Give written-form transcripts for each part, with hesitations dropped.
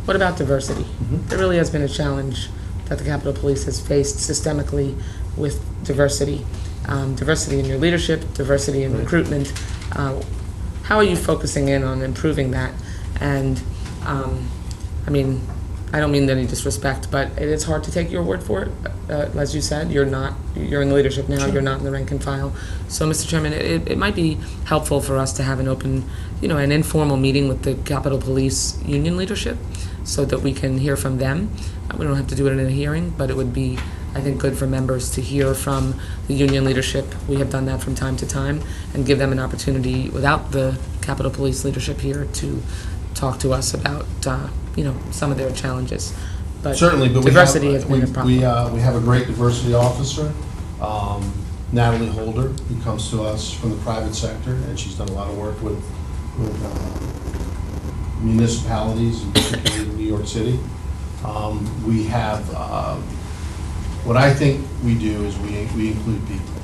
What about diversity? There really has been a challenge that the Capitol Police has faced systemically with diversity. Diversity in your leadership, diversity in recruitment. How are you focusing in on improving that? And I mean, I don't mean any disrespect, but it is hard to take your word for it. As you said, you're in the leadership now, you're not in the rank and file. So, Mr. Chairman, it might be helpful for us to have an open, an informal meeting with the Capitol Police union leadership so that we can hear from them. We don't have to do it in a hearing, but it would be, I think, good for members to hear from the union leadership. We have done that from time to time, and give them an opportunity without the Capitol Police leadership here to talk to us about some of their challenges. But certainly, but diversity has been a problem. We have a great diversity officer, Natalie Holder, who comes to us from the private sector, and she's done a lot of work with municipalities, and particularly in New York City. We have, what I think we do is we include people.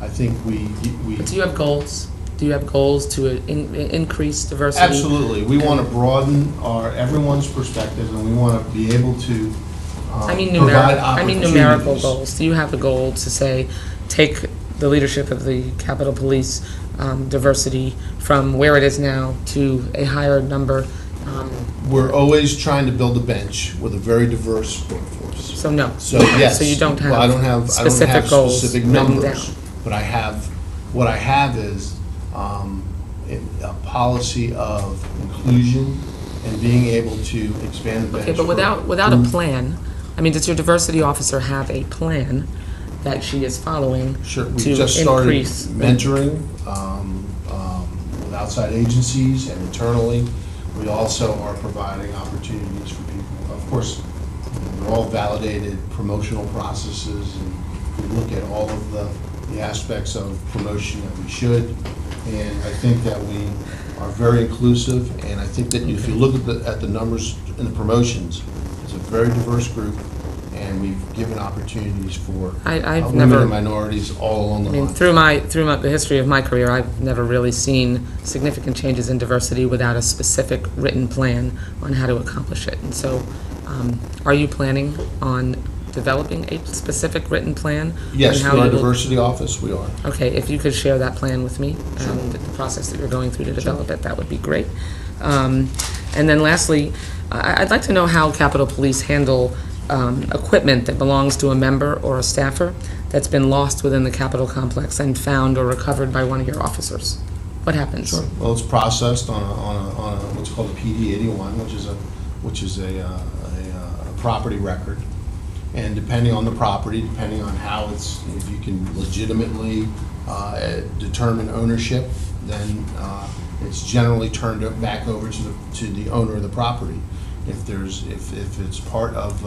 I think we. But do you have goals? Do you have goals to increase diversity? Absolutely. We want to broaden everyone's perspective, and we want to be able to provide numerical goals. Do you have a goal to say, take the leadership of the Capitol Police diversity from where it is now to a higher number? We're always trying to build a bench with a very diverse workforce. So no. So yes. So you don't have. Well, I don't have specific goals. Specific numbers, but what I have is a policy of inclusion and being able to expand the bench. Okay, but without a plan, I mean, does your diversity officer have a plan that she is following? Sure, we to just started increase mentoring with outside agencies and internally. We also are providing opportunities for people. Of course, they're all validated promotional processes, and we look at all of the aspects of promotion that we should. And I think that we are very inclusive, and I think that if you look at the numbers in the promotions, it's a very diverse group, and we've given opportunities for women and minorities all along the line. Through the history of my career, I've never really seen significant changes in diversity without a specific written plan on how to accomplish it. And so, are you planning on developing a specific written plan? Yes, through our diversity office, we are. Okay, if you could share that plan with me, and the process that you're going through to develop it, that would be great. And then lastly, I'd like to know how Capitol Police handle equipment that belongs to a member or a staffer that's been lost within the Capitol complex and found or recovered by one of your officers. What happens? Sure. Well, it's processed on a what's called a PD 81, which is a property record. And depending on the property, depending on how if you can legitimately determine ownership, then it's generally turned back over to the owner of the property. If it's part of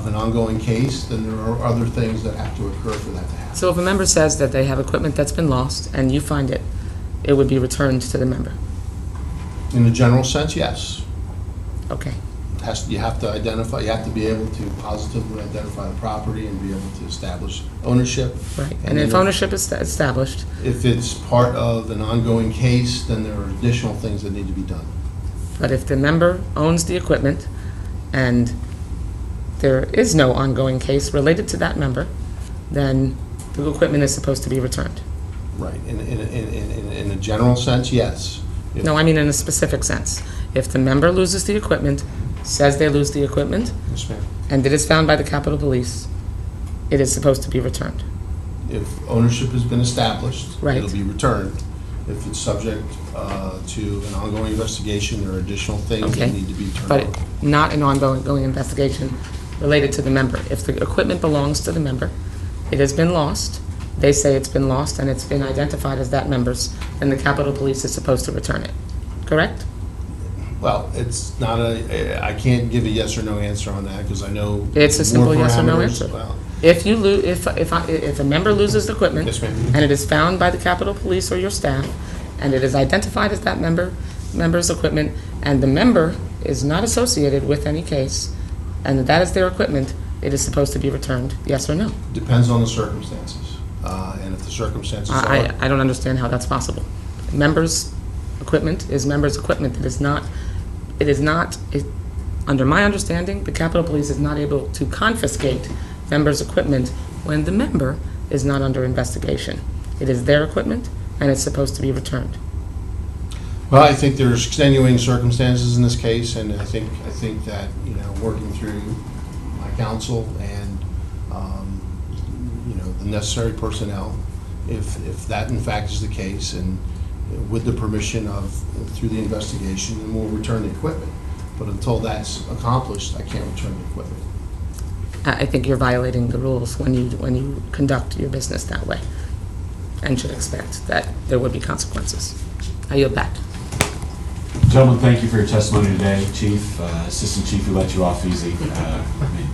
an ongoing case, then there are other things that have to occur for that to happen. So if a member says that they have equipment that's been lost and you find it, it would be returned to the member? In the general sense, yes. Okay. You have to identify, you have to be able to positively identify the property and be able to establish ownership. Right, and if ownership is established. If it's part of an ongoing case, then there are additional things that need to be done. But if the member owns the equipment and there is no ongoing case related to that member, then the equipment is supposed to be returned. Right, in a general sense, yes. No, I mean in a specific sense. If the member loses the equipment, says they lose the equipment, Yes, ma'am. and it is found by the Capitol Police, it is supposed to be returned. If ownership has been established, Right. it'll be returned. If it's subject to an ongoing investigation, there are additional things Okay. that need to be turned But over. not an ongoing investigation related to the member. If the equipment belongs to the member, it has been lost, they say it's been lost and it's been identified as that member's, then the Capitol Police is supposed to return it. Correct? Well, it's not I can't give a yes or no answer on that because I know. It's a simple more yes or no parameters. answer. Well, If a member loses the equipment, Yes, ma'am. and it is found by the Capitol Police or your staff, and it is identified as that member's equipment, and the member is not associated with any case, and that is their equipment, it is supposed to be returned, yes or no? Depends on the circumstances. And if the circumstances are. I don't understand how that's possible. Members' equipment is members' equipment. It is not Under my understanding, the Capitol Police is not able to confiscate members' equipment when the member is not under investigation. It is their equipment, and it's supposed to be returned. Well, I think there's extenuating circumstances in this case, and I think that, working through my counsel and, the necessary personnel, if that in fact is the case, and with the permission of, through the investigation, then we'll return the equipment. But until that's accomplished, I can't return the equipment. I think you're violating the rules when you conduct your business that way, and should expect that there would be consequences. I yield back. Gentlemen, thank you for your testimony today. Chief, Assistant Chief, we let you off easy.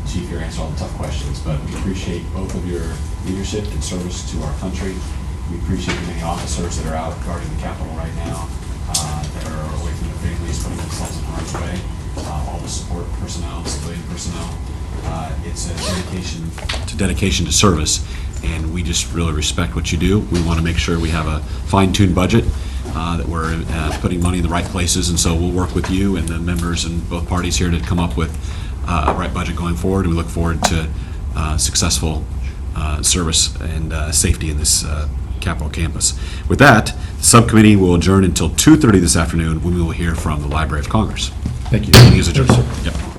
Chief, you answered all the tough questions, but we appreciate both of your leadership and service to our country. We appreciate the many officers that are out guarding the Capitol right now, that are away from their families, putting themselves in harm's way, all the support personnel, civilian personnel. It's a dedication to service, and we just really respect what you do. We want to make sure we have a fine-tuned budget, that we're putting money in the right places, and so we'll work with you and the members and both parties here to come up with a right budget going forward. We look forward to successful service and safety in this Capitol campus. With that, the subcommittee will adjourn until 2:30 this afternoon, when we will hear from the Library of Congress. Thank you. Meeting is adjourned. Yep.